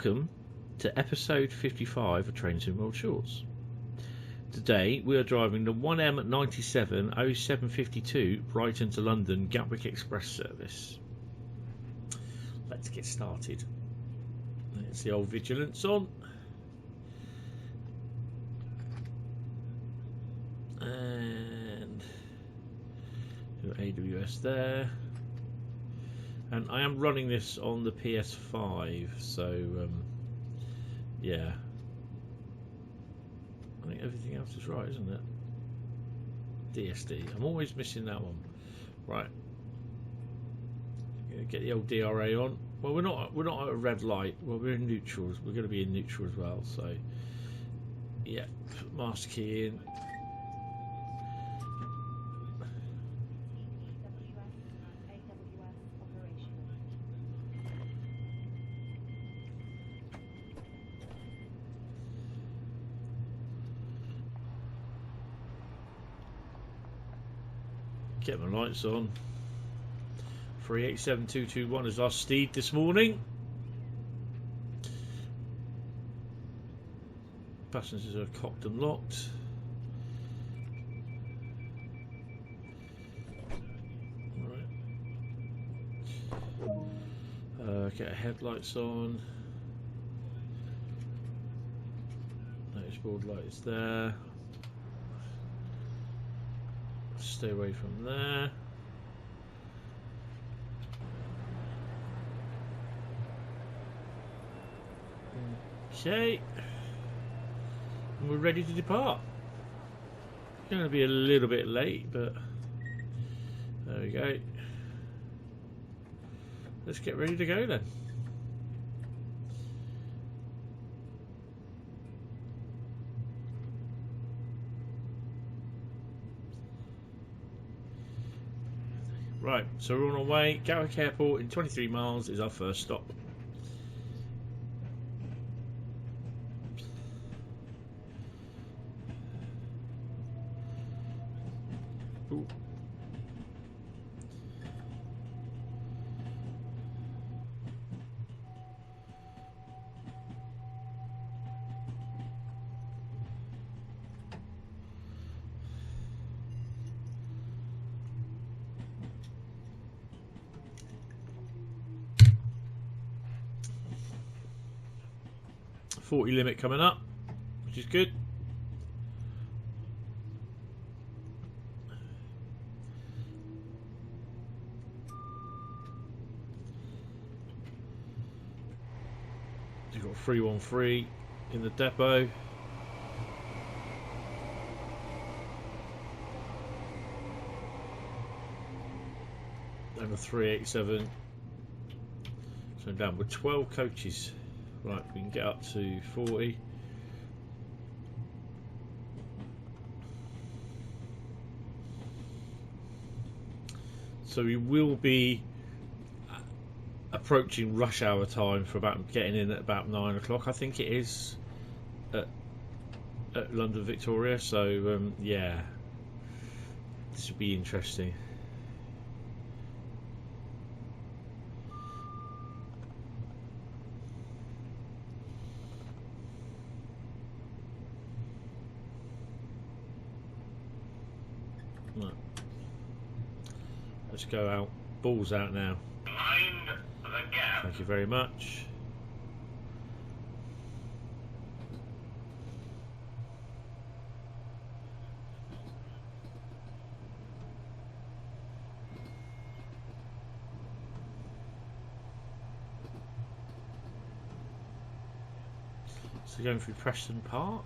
Welcome to episode 55 of Trains in World Shorts. Today we are driving the 1M970752 Brighton to London Gatwick Express service. Let's get started. Let's the old vigilance on. And AWS there. And I am running this on the PS5, so yeah. I think everything else is right, isn't it? DSD. I'm always missing that one. Right. Get the old DRA on. Well, we're not at a red light. Well, we're in neutrals. We're going to be in neutral as well. So yeah, put master key in. Get my lights on. 387221 is our steed this morning. Passengers are cocked and locked. Right. Get headlights on. Notice board light is there. Stay away from there. Okay, and we're ready to depart. Going to be a little bit late, but there we go. Let's get ready to go then. Right, so we're on our way. Gatwick Airport in 23 miles is our first stop. Ooh. .40 limit coming up, which is good. You've got 313 in the depot. And a 387. So down with 12 coaches. Right, we can get up to 40. So we will be approaching rush hour time for about getting in at about 9 o'clock, I think it is, at London Victoria. So yeah, this will be interesting. Let's go out. Balls out now. Mind the gap. Thank you very much. So going through Preston Park.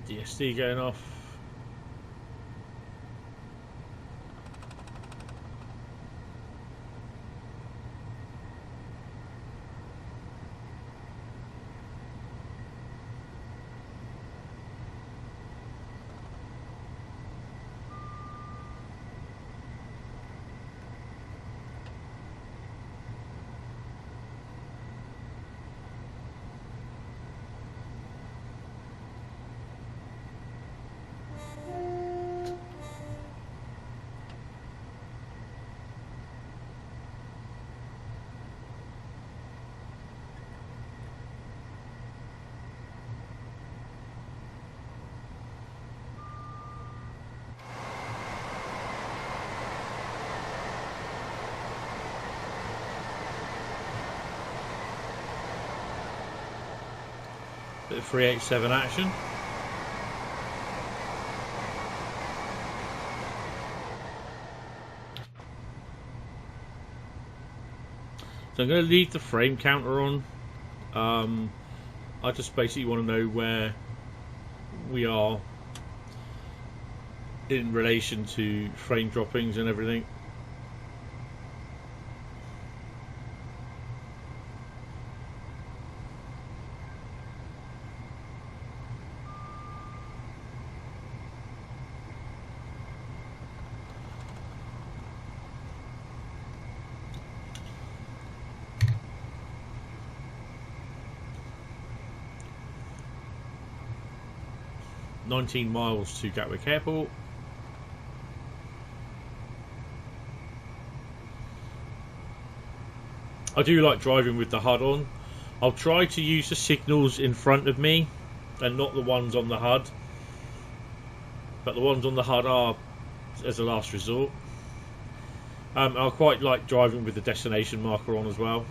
DSD going off. Bit of 387 action. So I'm going to leave the frame counter on. I just basically want to know where we are in relation to frame droppings and everything. $19 miles to Gatwick Airport. I do like driving with the HUD on. I'll try to use the signals in front of me and not the ones on the HUD, but the ones on the HUD are as a last resort. I quite like driving with the destination marker on as well.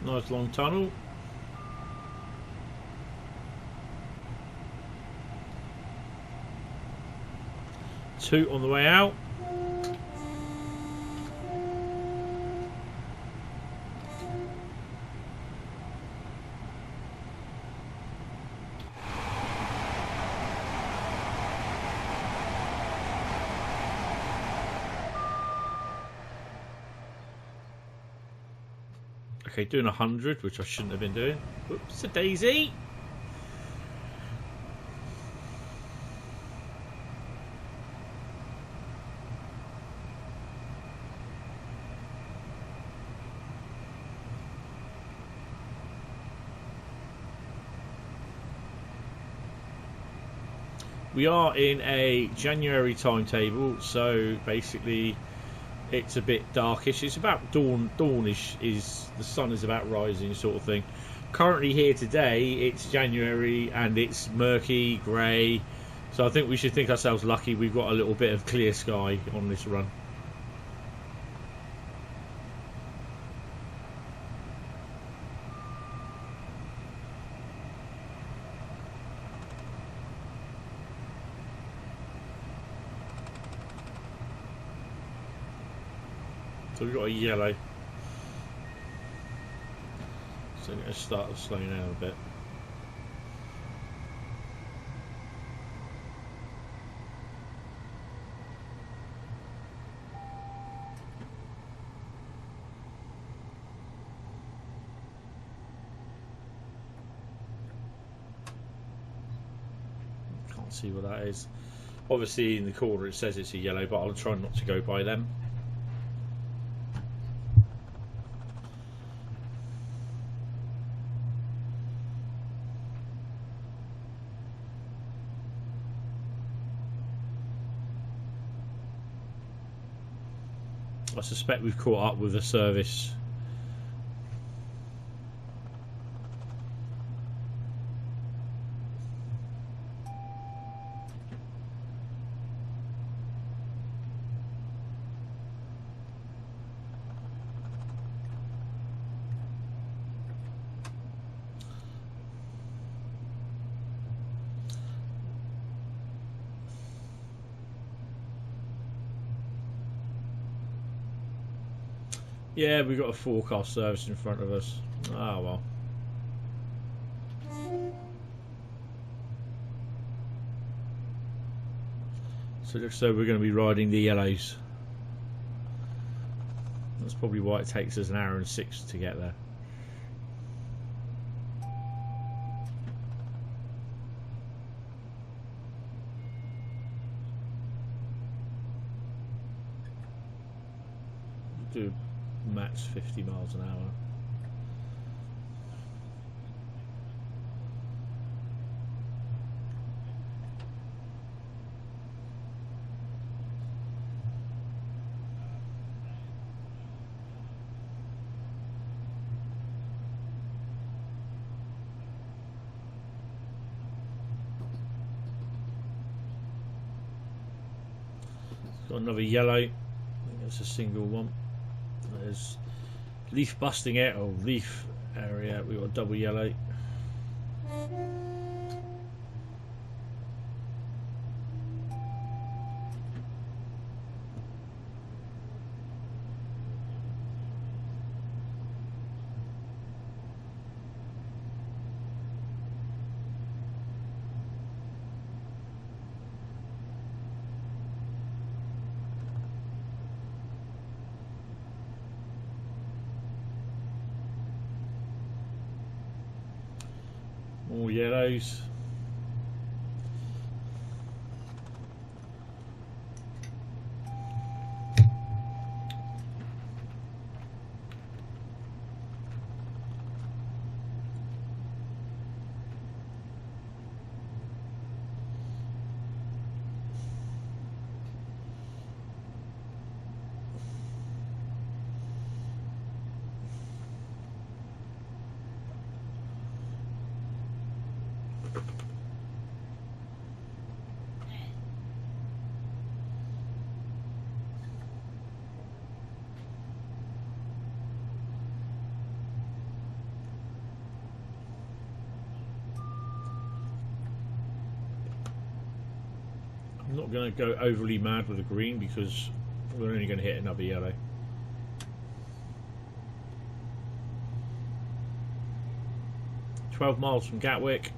Nice long tunnel. Two on the way out. Okay, doing 100, which I shouldn't have been doing. Oops, a daisy. We are in a January timetable, so basically it's a bit darkish. It's about dawnish, is the sun is about rising sort of thing. Currently here today, it's January and it's murky, grey, so I think we should think ourselves lucky we've got a little bit of clear sky on this run. So we've got a yellow. So I'm going to start slowing down a bit. Can't see what that is. Obviously in the corner it says it's a yellow, but I'll try not to go by them. I suspect we've caught up with the service. Yeah, we've got a forecast service in front of us. Ah, well. So it looks like we're going to be riding the yellows. That's probably why it takes us 1 hour and 6 to get there. do max 50 miles an hour. Got another yellow. I think that's a single one. There's leaf busting out, or leaf area. We've got a double yellow. More yellows. I'm not going to go overly mad with the green because we're only going to hit another yellow. "12 miles from Gatwick."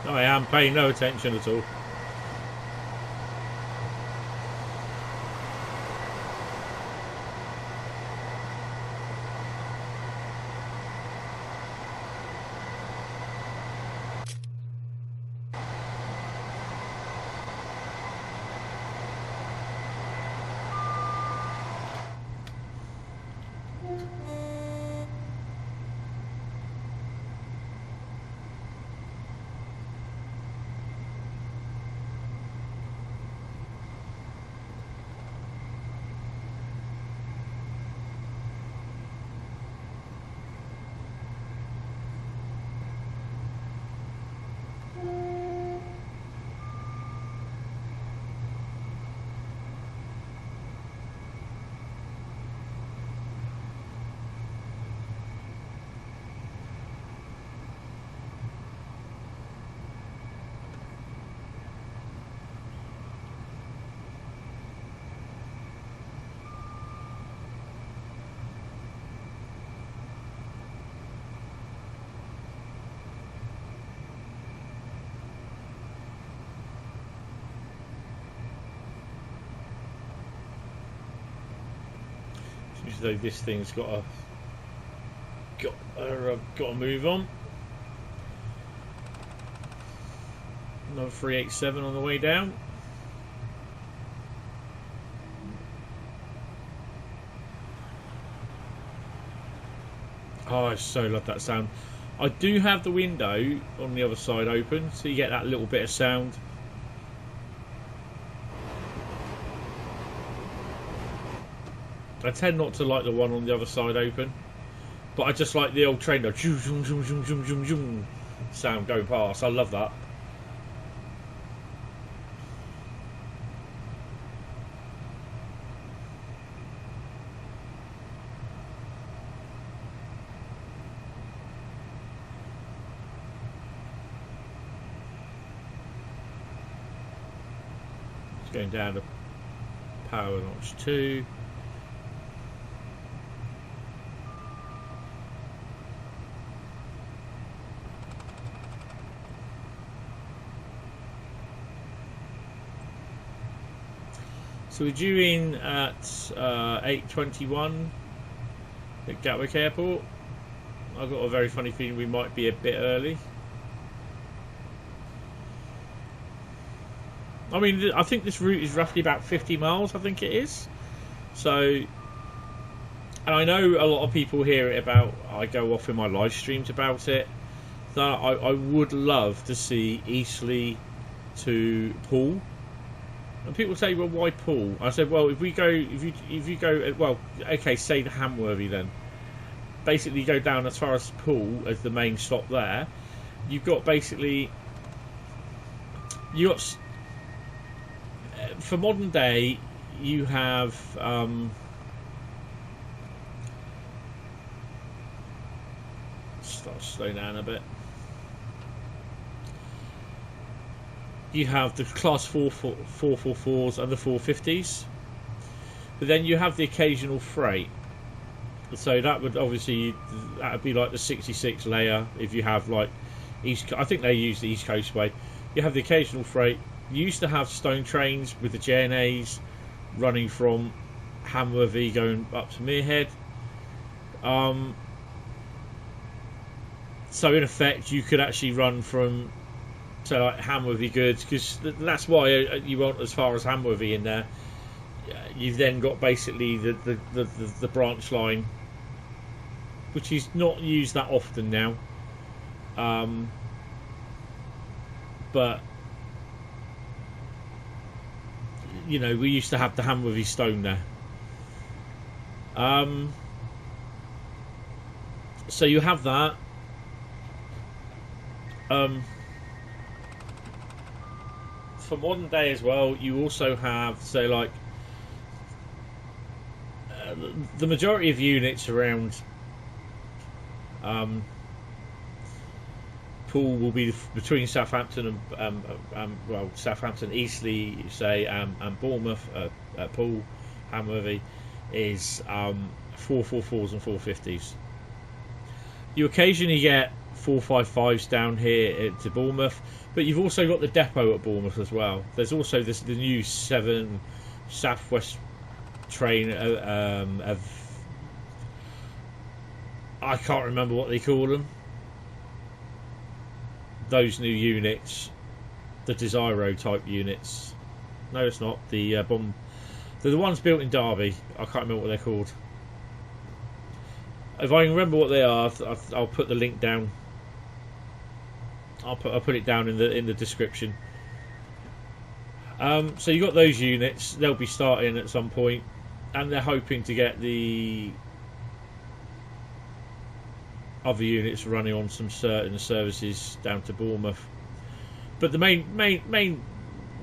I am paying no attention at all. Seems as though this thing's got to move on. Another 387 on the way down. Oh, I so love that sound. I do have the window on the other side open, so you get that little bit of sound. I tend not to like the one on the other side open, but I just like the old train sound going past. I love that. Going down to power notch 2. So we're due in at 8:21 at Gatwick Airport. I've got a very funny feeling we might be a bit early. I mean, I think this route is roughly about 50 miles, I think it is. So, and I know a lot of people hear it about, I go off in my live streams about it, that I would love to see Eastleigh to Poole. And people say, well, why Poole? I said, well, if you go, well, okay, say the Hamworthy then. Basically go down as far as Poole as the main stop there. You've got basically, for modern day, you have start to slow down a bit. You have the class 444s and the 450s, but then you have the occasional freight. So that would obviously, that would be like the 66 layer if you have like I think they use the East Coast Way. You have the occasional freight. You used to have stone trains with the JNAs running from Hamworthy going up to Muirhead. So in effect, you could actually run from, so like Hamworthy goods, because that's why you want as far as Hamworthy in there. You've then got basically the branch line, which is not used that often now. But you know, we used to have the Hamworthy stone there. So you have that. For modern day as well, you also have, say, like the majority of units around Poole will be between Southampton and well, Southampton, Eastleigh, say, and Bournemouth. Poole, Hamworthy is 444s and 450s. You occasionally get 455s down here to Bournemouth, but you've also got the depot at Bournemouth as well. There's also the new 7 Southwest train of, I can't remember what they call them. Those new units, the Desiro type units. No, it's not. The bomb. They're the ones built in Derby. I can't remember what they're called. If I can remember what they are, I'll put the link down. I'll put it down in the description. So you got those units. They'll be starting at some point, and they're hoping to get the other units running on some certain services down to Bournemouth. But the main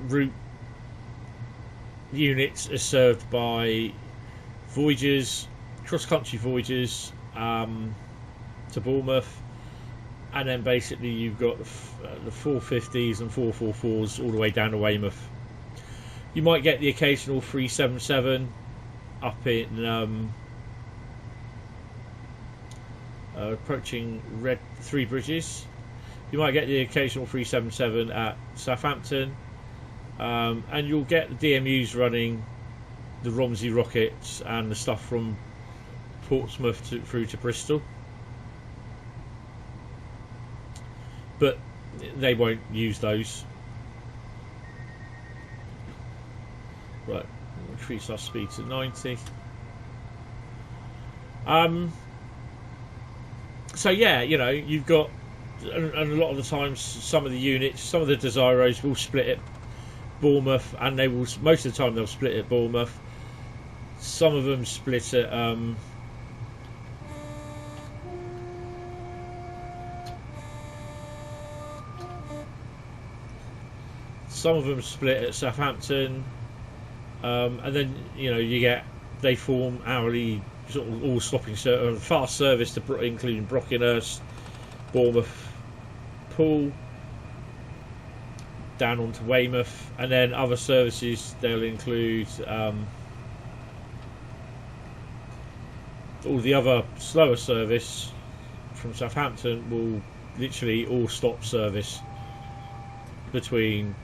route units are served by voyages, cross-country voyages to Bournemouth, and then basically you've got the 450s and 444s all the way down to Weymouth. You might get the occasional 377 up in approaching Three Bridges. You might get the occasional 377 at Southampton, and you'll get the DMUs running the Romsey rockets and the stuff from Portsmouth through to Bristol, but they won't use those. Right, increase our speed to 90. So yeah, you know, you've got, and a lot of the times, some of the units, some of the Desiros will split at Bournemouth, and they will, most of the time they'll split at Bournemouth. Some of them split at Southampton, and then you know they form hourly sort of all stopping fast service to including Brockenhurst, Bournemouth, Poole. down onto Weymouth, and then other services they'll include all the other slower service from Southampton will literally all stop service between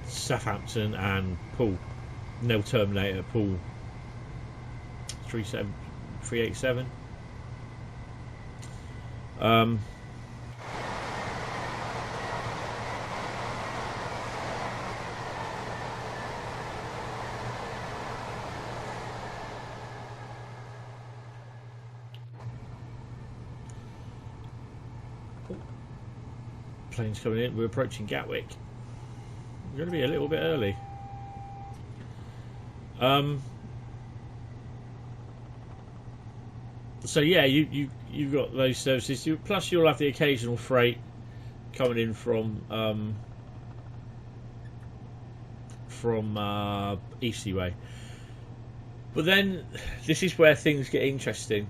Southampton and Poole. And they'll terminate at Poole 387. Planes coming in. We're approaching Gatwick. We're going to be a little bit early. So yeah, you've got those services. Plus, you'll have the occasional freight coming in from Eastleigh. But then this is where things get interesting.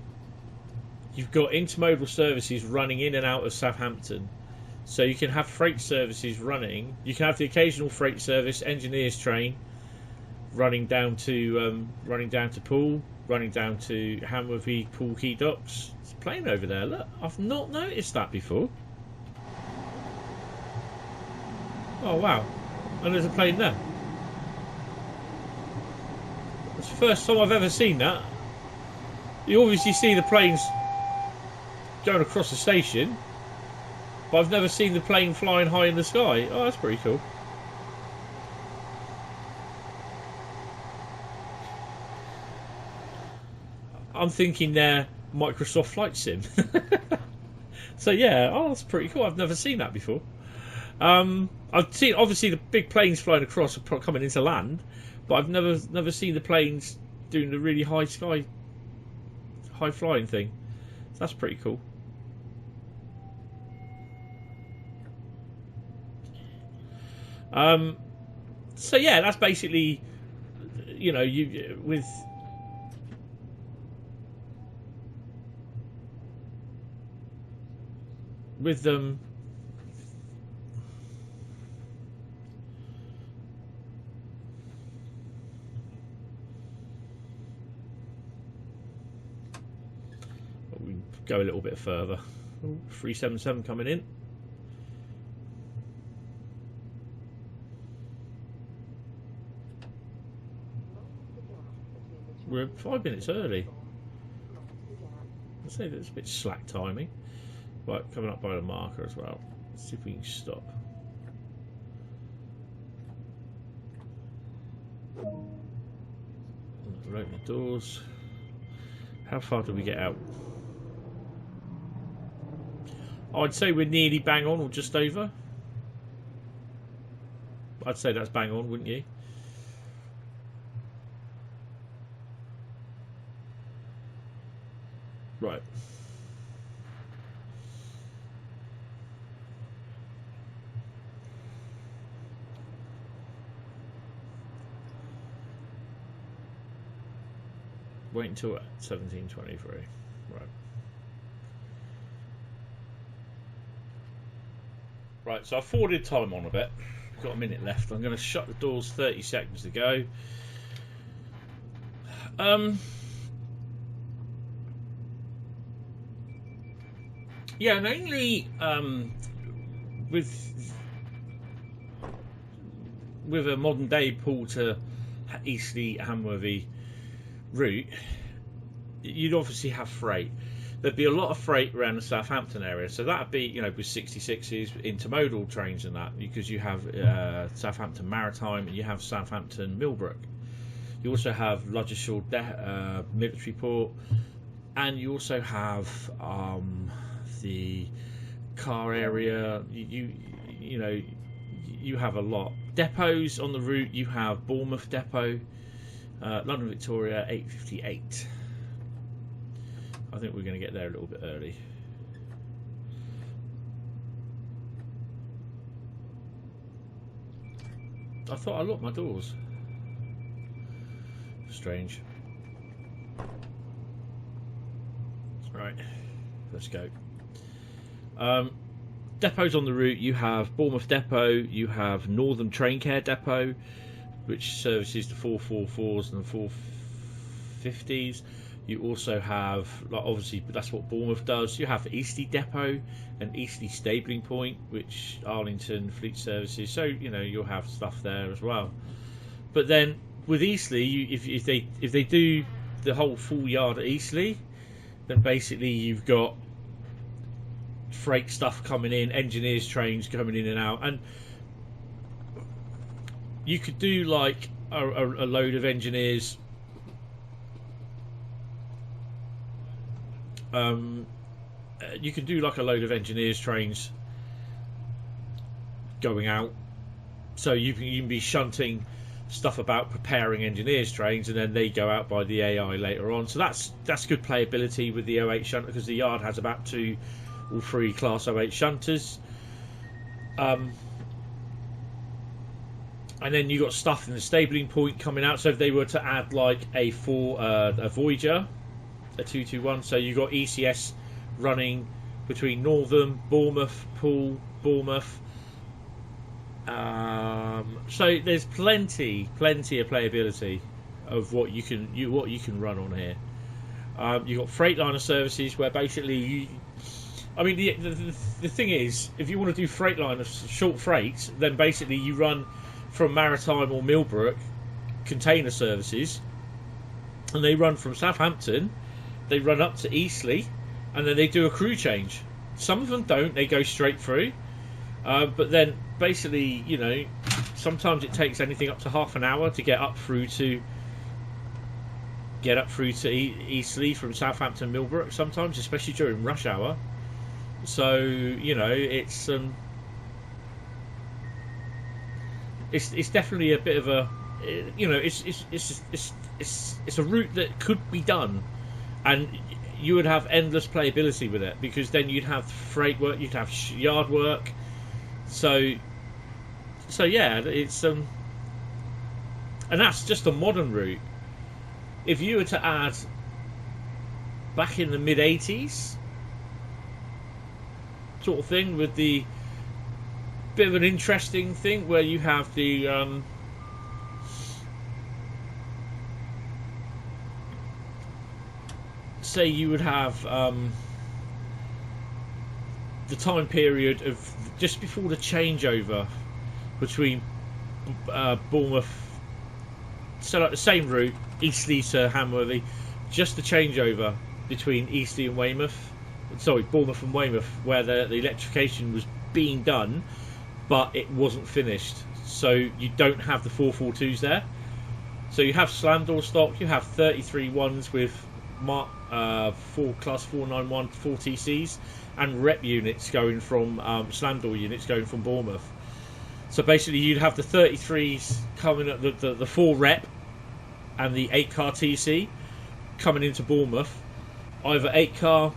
You've got intermodal services running in and out of Southampton. So you can have freight services running. You can have the occasional freight service, engineers train, running down to Poole, running down to Hamworthy, Poole Quay Docks. There's a plane over there. Look, I've not noticed that before. Oh wow! And there's a plane there. It's the first time I've ever seen that. You obviously see the planes going across the station, but I've never seen the plane flying high in the sky. Oh, that's pretty cool. I'm thinking there Microsoft Flight Sim. So yeah, oh, that's pretty cool. I've never seen that before. I've seen obviously the big planes flying across coming into land, but I've never seen the planes doing the really high flying thing. So that's pretty cool. So yeah, that's basically, you know, you with them. We go a little bit further. 377 coming in. We're 5 minutes early. I'd say that's a bit slack timing. Right, coming up by the marker as well. Let's see if we can stop. We're opening the doors. How far do we get out? I'd say we're nearly bang on or just over. I'd say that's bang on, wouldn't you? Right. Wait until 17:23. Right. Right, so I've forwarded time on a bit. We've got a minute left. I'm going to shut the doors, 30 seconds to go. Yeah, mainly with a modern day Poole to Eastleigh Hamworthy route, you'd obviously have freight. There'd be a lot of freight around the Southampton area, so that'd be, you know, with 66s, intermodal trains and that, because you have Southampton Maritime and you have Southampton Millbrook. You also have Ludgershall Military Port, and you also have the car area. You know, you have a lot depots on the route. You have Bournemouth Depot, London Victoria 858. I think we're going to get there a little bit early. I thought I locked my doors. Strange. Right, let's go. Depots on the route, you have Bournemouth Depot, you have Northern Train Care Depot, which services the 444s and the 450s. You also have, like, obviously that's what Bournemouth does, you have Eastleigh Depot and Eastleigh Stabling Point, which Arlington Fleet Services, so you know you'll have stuff there as well. But then with Eastleigh, if they do the whole full yard at Eastleigh, then basically you've got freight stuff coming in, engineers trains coming in and out, and you could do like a load of engineers you can do like a load of engineers trains going out, so you can be shunting stuff about preparing engineers trains, and then they go out by the AI later on. So that's good playability with the 08 shunter, because the yard has about 2 or 3 class 08 shunters. And then you got stuff in the stabling point coming out. So if they were to add like a Voyager, a 221, so you got ECS running between Northern, Bournemouth, Poole, Bournemouth. So there's plenty of playability of what you can run on here. You've got Freightliner services where basically the thing is, if you want to do Freightliner short freights, then basically you run from Maritime or Millbrook container services, and they run from Southampton, they run up to Eastleigh, and then they do a crew change. Some of them don't, they go straight through. But then basically, you know, sometimes it takes anything up to half an hour to get up through to Eastleigh from Southampton Millbrook sometimes, especially during rush hour. So, you know, it's definitely a bit of a, you know, it's a route that could be done, and you would have endless playability with it, because then you'd have freight work, you'd have yard work. So yeah, it's and that's just a modern route. If you were to add back in the mid 80s sort of thing, with the bit of an interesting thing where you have the say you would have the time period of just before the changeover between Bournemouth, so like the same route, Eastleigh to Hamworthy, just the changeover between Eastleigh and Weymouth, Bournemouth and Weymouth, where the electrification was being done but it wasn't finished, so you don't have the 442s there. So you have slam door stock, you have 33 ones with class 491 4TCs, and rep units going from slam door units going from Bournemouth. So basically you'd have the 33s coming at the 4 rep and the 8 car TC coming into Bournemouth, either 8 car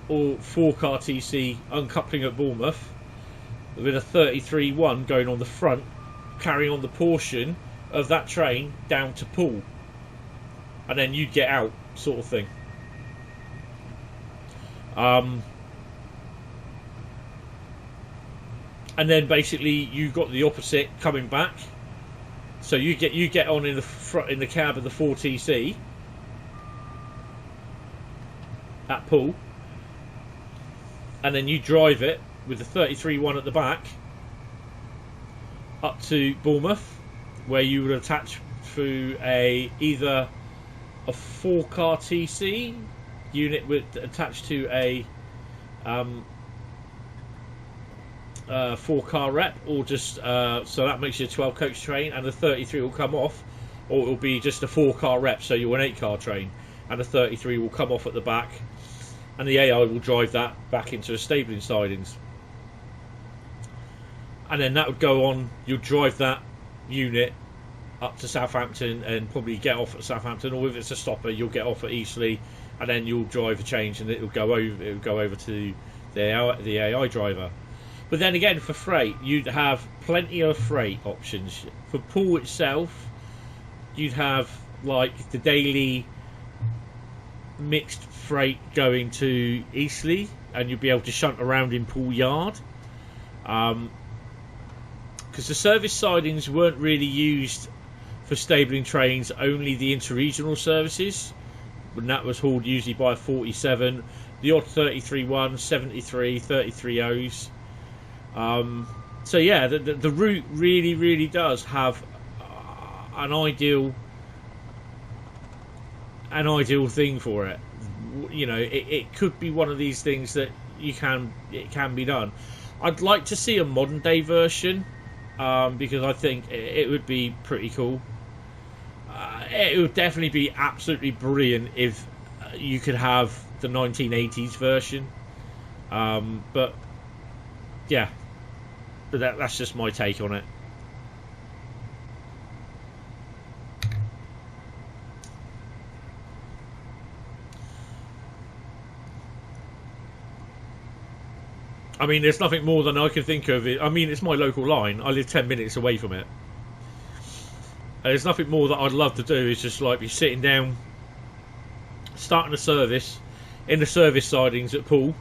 or 4 car TC uncoupling at Bournemouth, with a 33-1 going on the front, carrying on the portion of that train down to Poole, and then you'd get out, sort of thing. And then basically you got the opposite coming back, so you get on in the front, in the cab of the 4TC at Poole, and then you drive it with the 33-1 at the back up to Bournemouth, where you would attach through either a 4-car TC unit attached to a 4-car rep, or just so that makes you a 12 coach train, and the 33 will come off, or it will be just a 4-car rep, so you're an 8-car train, and the 33 will come off at the back, and the AI will drive that back into a stabling sidings. And then that would go on, you'll drive that unit up to Southampton and probably get off at Southampton, or if it's a stopper you'll get off at Eastleigh, and then you'll drive a change and it'll go over to the AI driver. But then again, for freight, you'd have plenty of freight options. For Poole itself, you'd have like the daily mixed freight going to Eastleigh and you'll be able to shunt around in Poole Yard. Because the service sidings weren't really used for stabling trains, only the interregional services, and that was hauled usually by a 47, the odd 33-1, 73, 33-0s. So yeah, the route really does have an ideal thing for it. You know, it could be one of these things that it can be done. I'd like to see a modern day version, because I think it would be pretty cool. It would definitely be absolutely brilliant if you could have the 1980s version. But yeah, but that's just my take on it. I mean, there's nothing more than I can think of. I mean, it's my local line. I live 10 minutes away from it. And there's nothing more that I'd love to do is just like be sitting down, starting a service in the service sidings at Poole.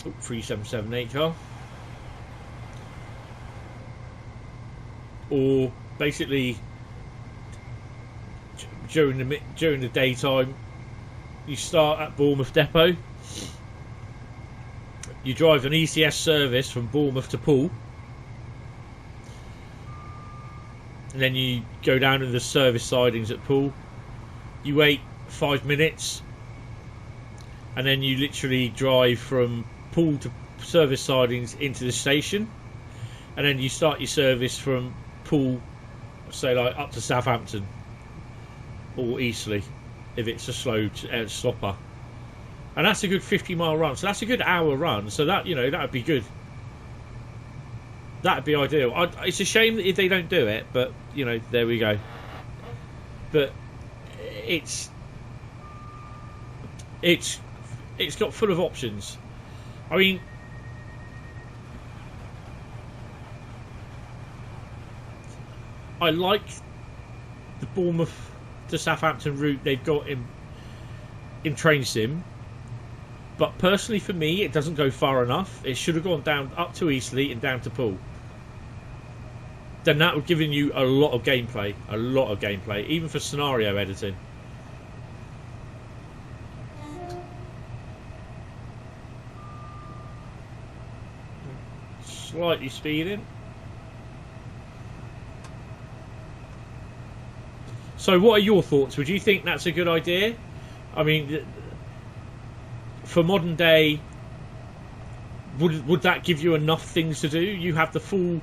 Oh, 3778 car. Or basically during the daytime, you start at Bournemouth Depot. You drive an ECS service from Bournemouth to Poole, and then you go down to the service sidings at Poole. You wait 5 minutes, and then you literally drive from Poole to service sidings into the station, and then you start your service from Poole, say like up to Southampton or Eastleigh if it's a slow stopper. And that's a good 50-mile run, so that's a good hour run. So that, you know, that would be good. That would be ideal. It's a shame that if they don't do it, but you know, there we go. But it's got full of options. I mean, I like the Bournemouth to Southampton route they've got in Train Sim. But personally, for me, it doesn't go far enough. It should have gone down up to Eastleigh and down to Poole. Then that would have given you a lot of gameplay, even for scenario editing. Slightly speeding. So, what are your thoughts? Would you think that's a good idea? I mean, for modern day, would that give you enough things to do? You have the full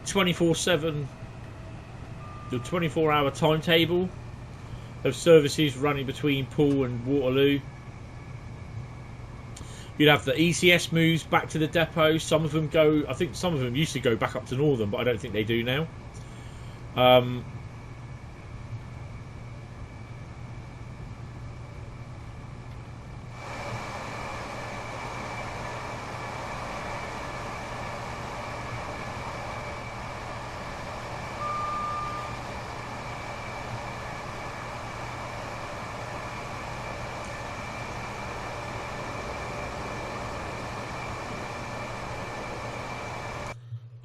24/7, the 24-hour timetable of services running between Poole and Waterloo. You'd have the ECS moves back to the depot. Some of them go, I think some of them used to go back up to Northern, but I don't think they do now.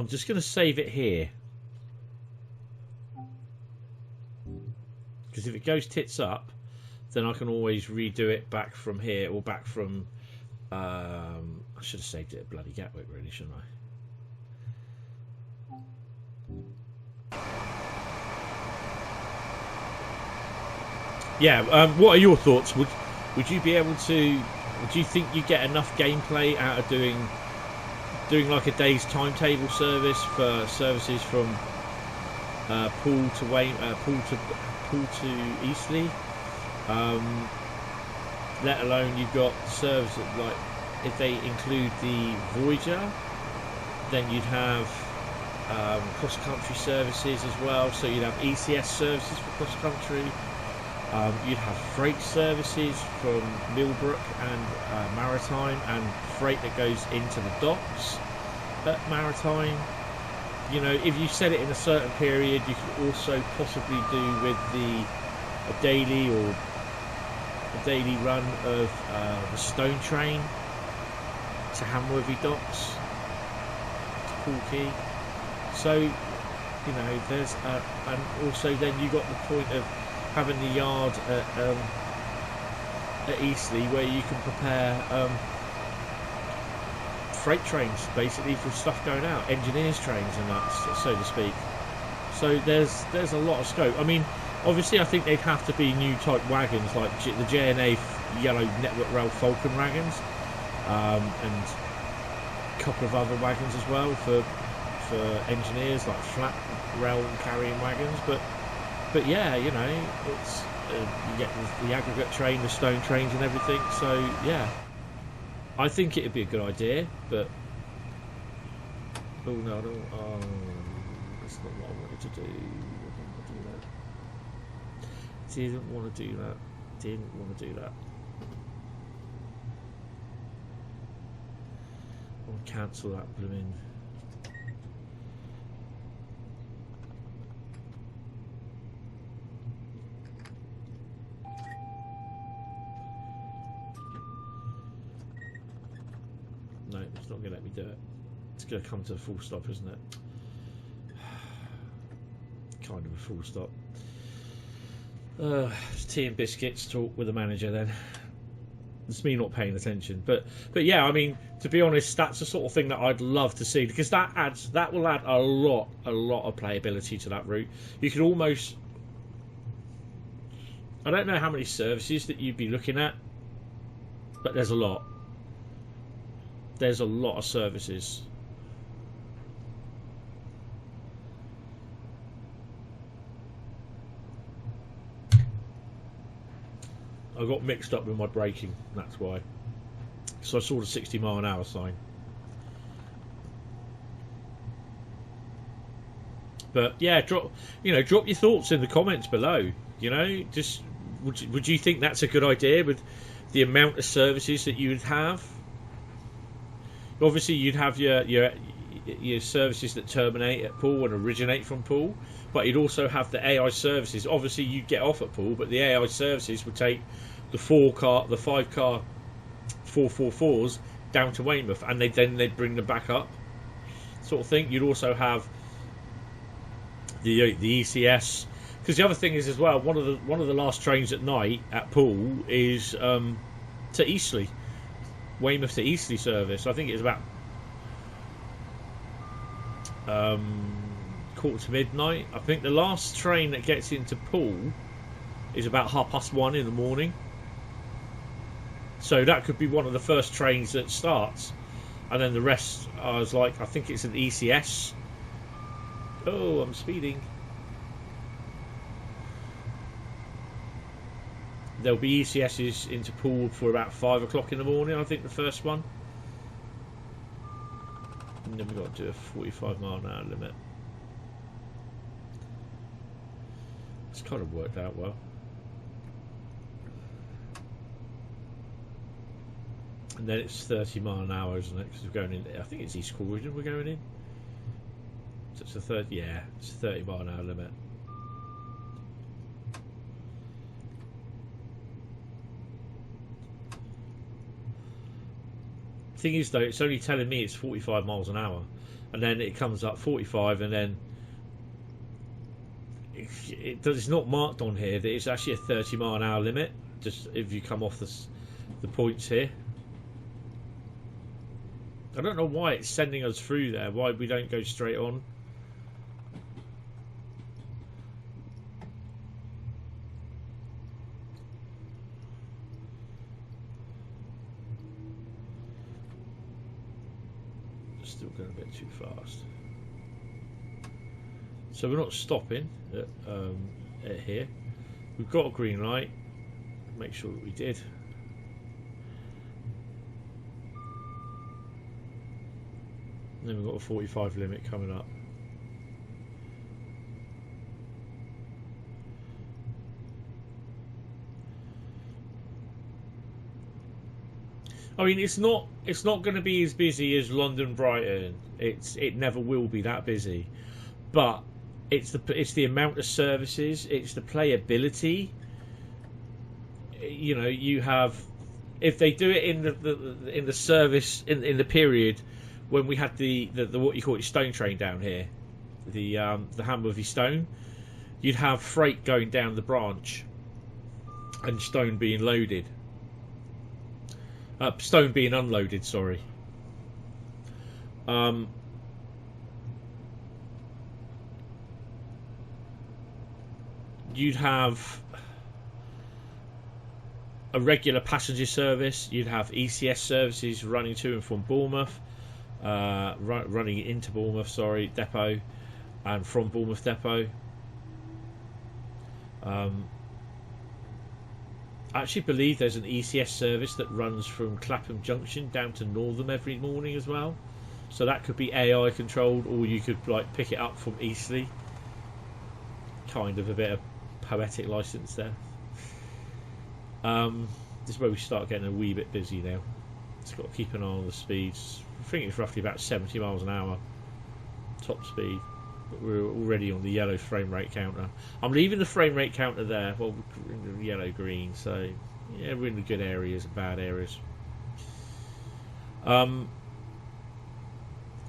I'm just going to save it here, because if it goes tits up, then I can always redo it back from here, or back from I should have saved it at bloody Gatwick, really, shouldn't I? Yeah, what are your thoughts? Would you be able to, would you think you get enough gameplay out of doing like a day's timetable service for services from Poole to Eastleigh? Let alone you've got service that, like, if they include the Voyager, then you'd have cross-country services as well. So you'd have ECS services for cross-country. You'd have freight services from Millbrook and Maritime, and freight that goes into the docks at Maritime. You know, if you set it in a certain period, you could also possibly do with the a daily run of the Stone train to Hamworthy docks to Poole. So you know, there's and also then you got the point of having the yard at Eastleigh where you can prepare freight trains basically for stuff going out, engineers trains and that, so to speak. So there's a lot of scope. I mean, obviously I think they'd have to be new type wagons like the J&A yellow Network Rail Falcon wagons, and a couple of other wagons as well for engineers, like flat rail carrying wagons. But yeah, you know, it's you get the aggregate train, the stone trains and everything. So yeah, I think it'd be a good idea. But oh no, I don't, that's not what I wanted to do. Didn't want to do that. Didn't want to do that. I'll cancel that blooming. No, it's not going to let me do it. It's going to come to a full stop, isn't it? Kind of a full stop. It's tea and biscuits talk with the manager then. It's me not paying attention. But yeah, I mean, to be honest, that's the sort of thing that I'd love to see, because that will add a lot of playability to that route. You could almost, I don't know how many services that you'd be looking at, but there's a lot. There's a lot of services. I got mixed up with my braking, that's why. So I saw the 60-mile-an-hour sign. But yeah, drop your thoughts in the comments below. You know, just would you think that's a good idea with the amount of services that you would have? Obviously, you'd have your services that terminate at Poole and originate from Poole, but you'd also have the AI services. Obviously, you'd get off at Poole, but the AI services would take the 5-car 444s down to Weymouth, and they'd bring them back up, sort of thing. You'd also have the ECS, because the other thing is as well, one of the last trains at night at Poole is to Eastleigh. Weymouth to Eastleigh service. I think it's about quarter to midnight. I think the last train that gets into Poole is about 1:30 in the morning. So that could be one of the first trains that starts, and then the rest I think it's an ECS. Oh, I'm speeding. There'll be ECSs into Poole for about 5 o'clock in the morning, I think, the first one. And then we've got to do a 45-mile-an-hour limit. It's kind of worked out well. And then it's 30 mile an hour, isn't it? Because we're going in, I think it's East Croydon we're going in. So it's a 30-mile-an-hour limit. Thing is though, it's only telling me it's 45 miles an hour, and then it comes up 45, and then it's not marked on here that it's actually a 30-mile-an-hour limit. Just if you come off the points here, I don't know why it's sending us through there. Why we don't go straight on? Still going a bit too fast. So we're not stopping at here. We've got a green light. Make sure that we did. And then we've got a 45 limit coming up. I mean, it's not going to be as busy as London Brighton. It never will be that busy, but it's the amount of services, it's the playability, you know, you have, if they do it in the service in the period when we had the what you call it stone train down here, the Hamworthy stone, you'd have freight going down the branch and stone being loaded, stone being unloaded. Sorry. You'd have a regular passenger service. You'd have ECS services running to and from Bournemouth, running into Bournemouth, sorry, depot, and from Bournemouth depot. I actually believe there's an ECS service that runs from Clapham Junction down to Northam every morning as well. So that could be AI controlled, or you could like pick it up from Eastleigh. Kind of a bit of poetic license there. This is where we start getting a wee bit busy now. It's got to keep an eye on the speeds. I think it's roughly about 70 miles an hour top speed, but we're already on the yellow frame rate counter. I'm leaving the frame rate counter there. Well, we're in the yellow green, so yeah, we're in the good areas and bad areas.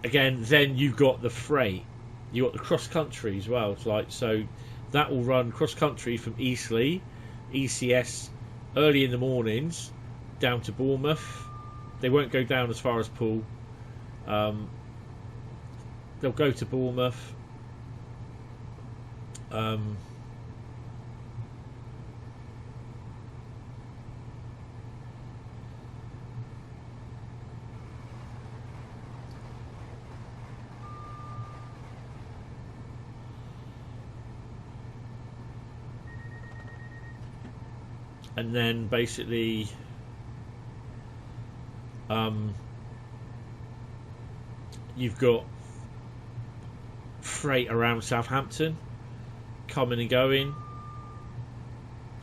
Again, then you've got the freight. You got the cross country as well. It's like, so that will run cross country from Eastleigh, ECS, early in the mornings down to Bournemouth. They won't go down as far as Poole. They'll go to Bournemouth. And then basically you've got freight around Southampton coming and going.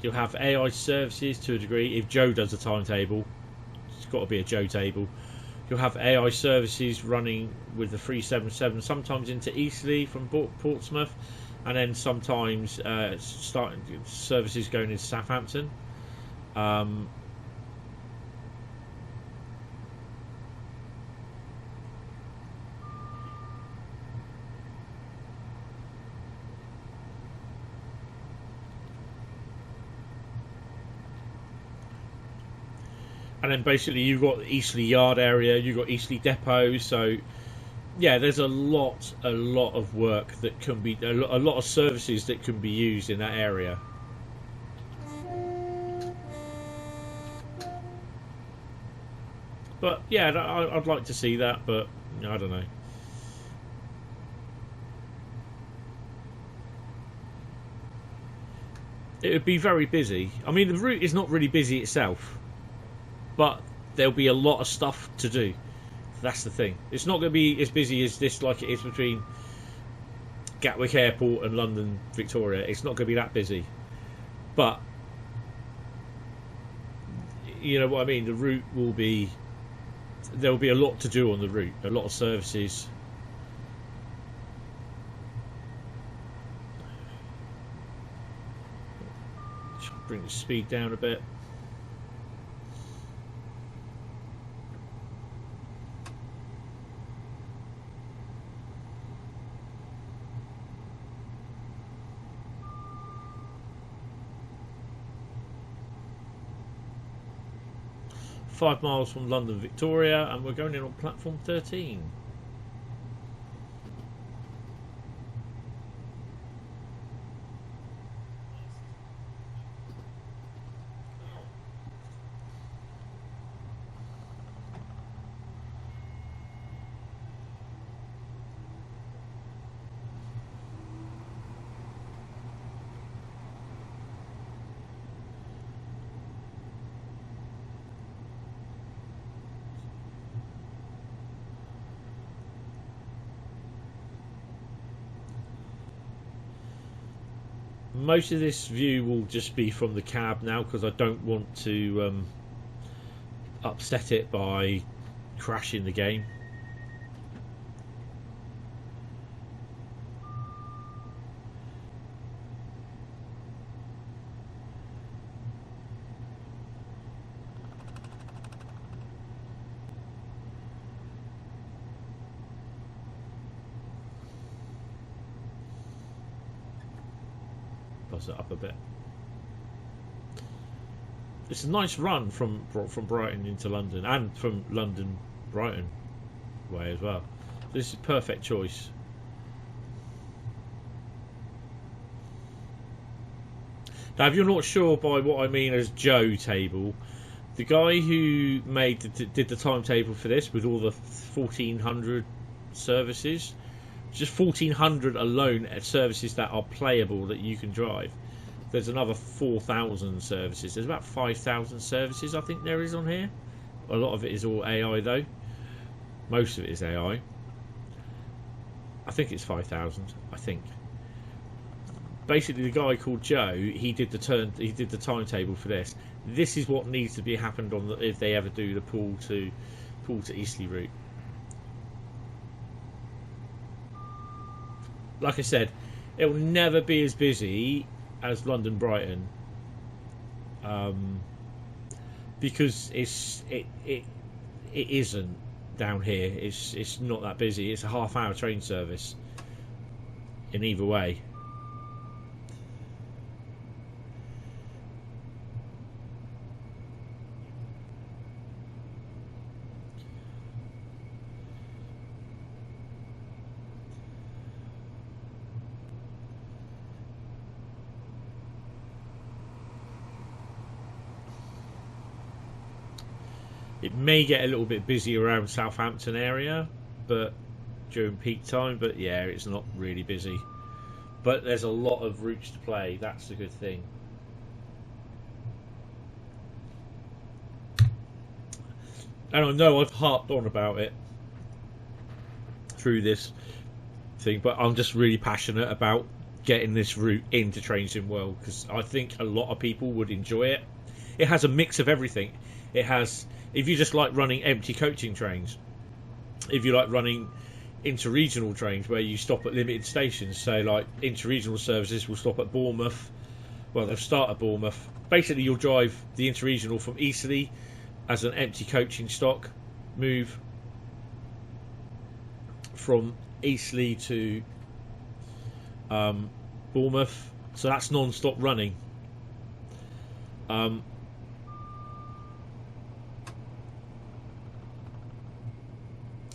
You'll have AI services to a degree. If Joe does a timetable, it's got to be a Joe table. You'll have AI services running with the 377, sometimes into Eastleigh from Portsmouth, and then sometimes starting services going into Southampton. And then basically you've got Eastleigh Yard area, you've got Eastleigh Depot, so yeah, there's a lot of work that can be, a lot of services that can be used in that area. But yeah, I'd like to see that, but I don't know. It would be very busy. I mean, the route is not really busy itself, but there'll be a lot of stuff to do. That's the thing. It's not going to be as busy as this, like it is between Gatwick Airport and London Victoria. It's not going to be that busy, but you know what I mean. The route will be. There'll be a lot to do on the route. A lot of services. Bring the speed down a bit. Five miles from London Victoria, and we're going in on platform 13. Most of this view will just be from the cab now, because I don't want to upset it by crashing the game. fuzz it up a bit. It's a nice run from Brighton into London, and from London Brighton way as well. This is a perfect choice. Now, if you're not sure by what I mean as Joe table, the guy who did the timetable for this with all the 1,400 services, just 1,400 alone at services that are playable that you can drive. There's another 4,000 services. There's about 5,000 services I think there is on here. A lot of it is all AI though. Most of it is AI. I think it's 5,000. I think. Basically, the guy called Joe, he did the timetable for this. This is what needs to be happened on if they ever do the Poole to Eastleigh route. Like I said, it will never be as busy as London Brighton, because it isn't down here. It's not that busy. It's a half-hour train service in either way. It may get a little bit busy around Southampton area, but during peak time. But yeah, it's not really busy. But there's a lot of routes to play. That's the good thing. And I know I've harped on about it through this thing, but I'm just really passionate about getting this route into Trains in World, because I think a lot of people would enjoy it. It has a mix of everything. It has, if you just like running empty coaching trains, if you like running interregional trains where you stop at limited stations, so like interregional services will stop at Bournemouth, well, they'll start at Bournemouth. Basically, you'll drive the interregional from Eastleigh as an empty coaching stock, move from Eastleigh to Bournemouth, so that's non-stop running.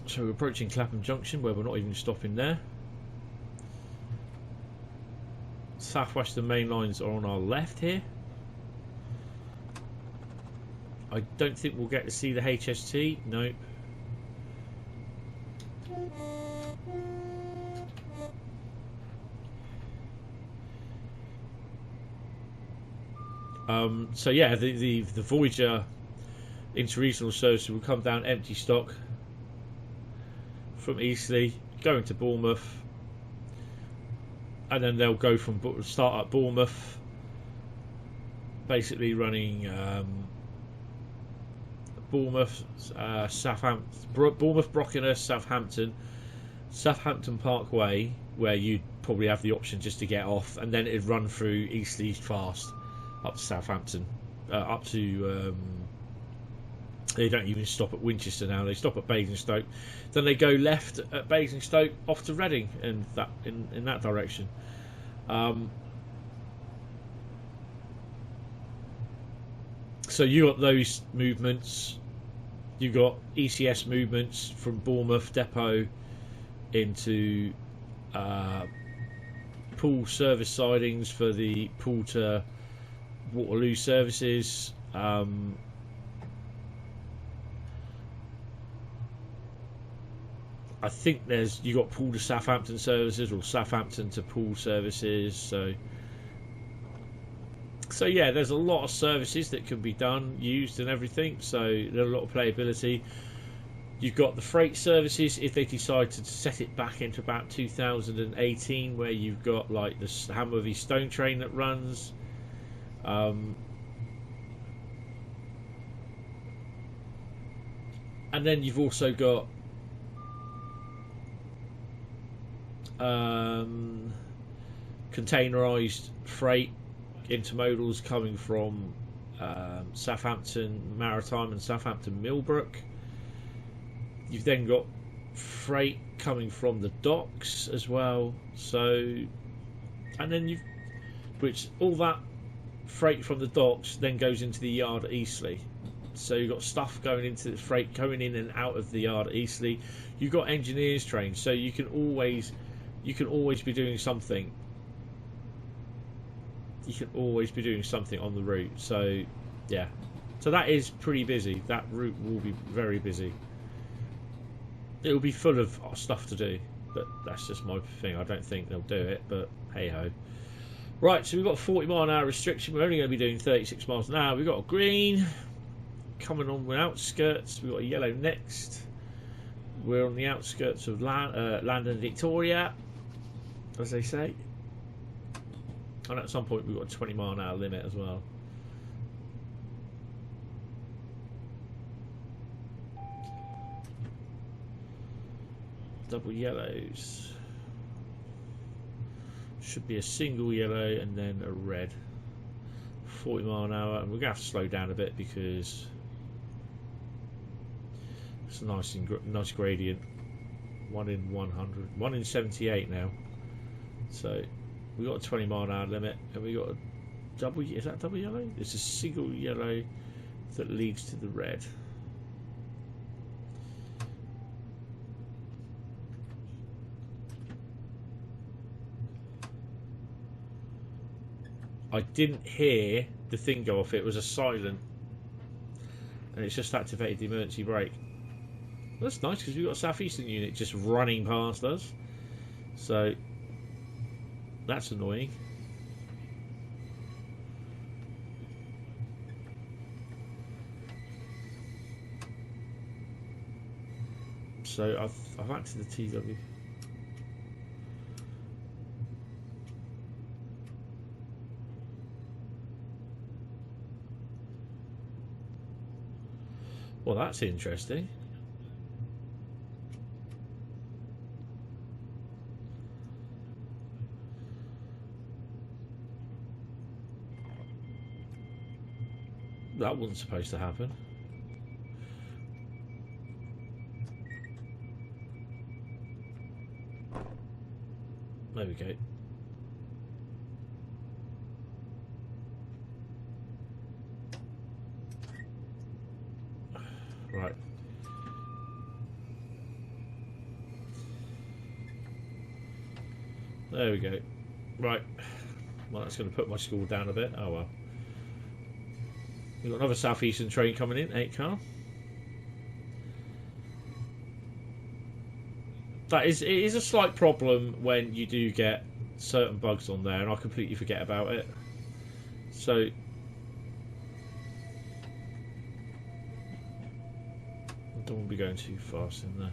So we're approaching Clapham Junction, where we're not even stopping there. South Western main lines are on our left here. I don't think we'll get to see the HST. Nope. So yeah, the Voyager interregional service will come down empty stock from Eastleigh, going to Bournemouth, and then they'll go from start at Bournemouth, basically running Bournemouth, Southampton, Bournemouth, Brockenhurst, Southampton Parkway, where you'd probably have the option just to get off, and then it'd run through Eastleigh fast up to Southampton, up to. They don't even stop at Winchester now. They stop at Basingstoke, then they go left at Basingstoke off to Reading, and that in that direction. So you got those movements. You got ECS movements from Bournemouth Depot into Poole service sidings for the Poole to Waterloo services. I think you got Poole to Southampton services, or Southampton to Poole services. So yeah, there's a lot of services that can be used and everything. So there's a lot of playability. You've got the freight services if they decide to set it back into about 2018, where you've got like the Hamworthy Stone train that runs. And then you've also got containerized freight intermodals coming from Southampton Maritime and Southampton Millbrook. You've then got freight coming from the docks as well. So, and then which all that freight from the docks then goes into the yard at Eastleigh. So you've got stuff going into the freight going in and out of the yard at Eastleigh. You've got engineers trains, so you can always be doing something. You can always be doing something on the route. So yeah, so that is pretty busy. That route will be very busy. It will be full of stuff to do, but that's just my thing. I don't think they'll do it, but hey ho. Right, so we've got a 40-mile-an-hour restriction. We're only going to be doing 36 miles an hour. We've got a green coming on the outskirts. We've got a yellow next. We're on the outskirts of London Victoria, as they say. And at some point we've got a 20-mile-an-hour limit as well. Double yellows. Should be a single yellow and then a red. 40 mile an hour, and we're going to have to slow down a bit because it's a nice gradient. 1 in 100, 1 in 78 now. So we got a 20 mile an hour limit, and we got a double. Is that double yellow? It's a single yellow that leads to the red. I didn't hear the thing go off. It was a silent, and it's just activated the emergency brake. Well, that's nice because we've got a southeastern unit just running past us, so that's annoying. So I've acted the TW. Well, that's interesting. That wasn't supposed to happen. There we go. Right. There we go. Right. Well, that's going to put my score down a bit. Oh well. We've got another southeastern train coming in, 8 car. It is a slight problem when you do get certain bugs on there, and I completely forget about it. So I don't want to be going too fast in there.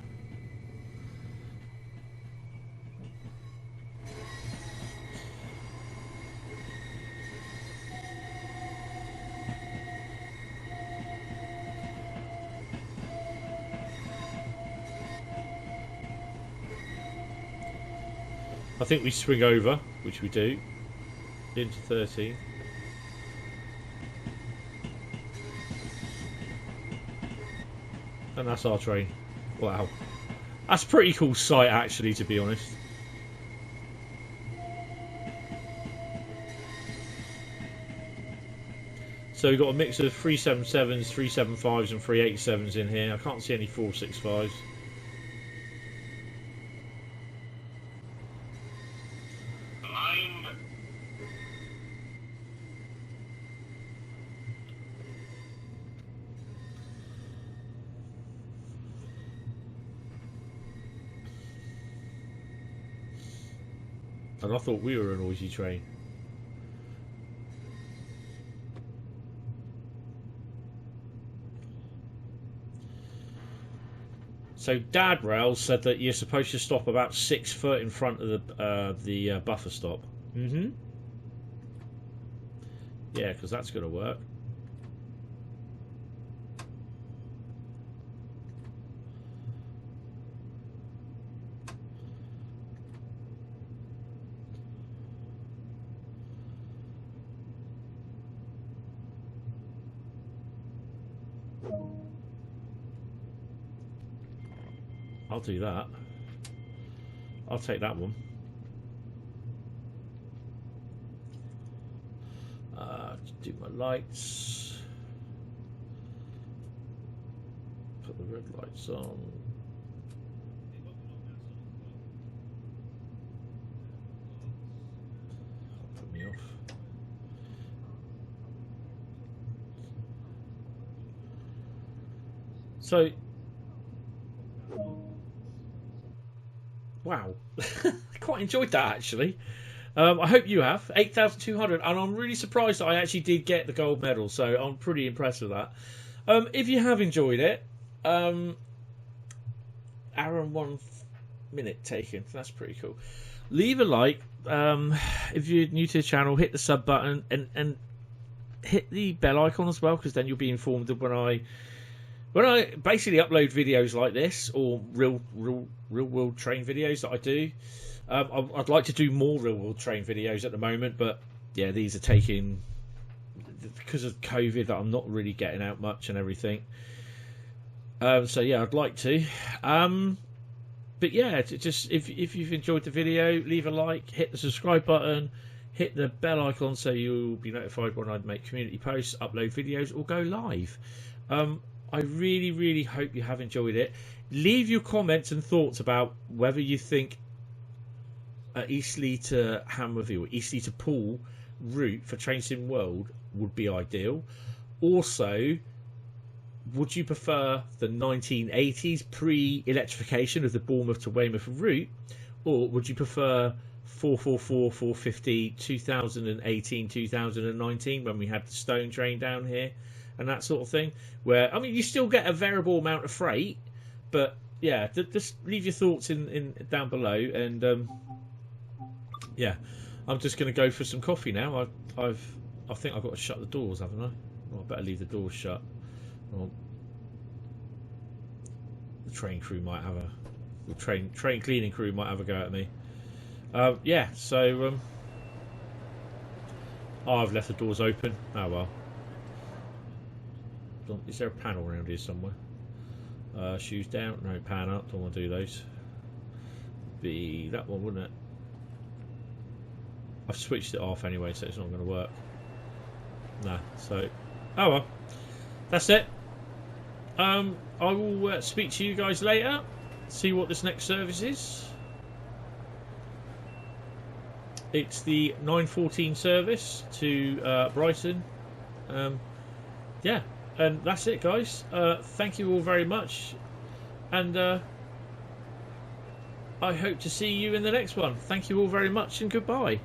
I think we swing over, which we do, into 13. And that's our train. Wow. That's a pretty cool sight, actually, to be honest. So we've got a mix of 377s, 375s and 387s in here. I can't see any 465s. And I thought we were a noisy train. So Dad Rail said that you're supposed to stop about 6 foot in front of the buffer stop. Mm-hmm. Yeah, because that's going to work. I'll do that. I'll take that one. lights. Put the red lights on. Put me off. So, wow, I quite enjoyed that actually. I hope you have. 8,200, and I'm really surprised that I actually did get the gold medal, so I'm pretty impressed with that. If you have enjoyed it, hour and 1 minute taken, that's pretty cool. Leave a like. If you're new to the channel, hit the sub button and hit the bell icon as well, because then you'll be informed of when I basically upload videos like this, or real world train videos that I do. I'd like to do more real world train videos at the moment, but yeah, these are taking, because of COVID, that I'm not really getting out much and everything. So yeah, I'd like to. But yeah, just if you've enjoyed the video, leave a like, hit the subscribe button, hit the bell icon so you'll be notified when I make community posts, upload videos, or go live. I really hope you have enjoyed it. Leave your comments and thoughts about whether you think Eastleigh to Hamworthy or Eastleigh to Poole route for Train Sim World would be ideal. Also, would you prefer the 1980s pre-electrification of the Bournemouth to Weymouth route, or would you prefer 444, 450, 2018, 2019 when we had the stone train down here and that sort of thing? Where, I mean, you still get a variable amount of freight, but yeah, just leave your thoughts in down below. And yeah, I'm just going to go for some coffee now. I think I've got to shut the doors, haven't I? Well, I better leave the doors shut. Well, the train crew might have the train cleaning crew might have a go at me. Yeah, so oh, I've left the doors open. Oh well. Is there a panel around here somewhere? Shoes down, no, pan up. Don't want to do those. Be that one, wouldn't it? I've switched it off anyway, so it's not going to work. Nah, so oh well, that's it. I will speak to you guys later. See what this next service is. It's the 9:14 service to Brighton. Yeah, and that's it, guys. Thank you all very much, and I hope to see you in the next one. Thank you all very much, and goodbye.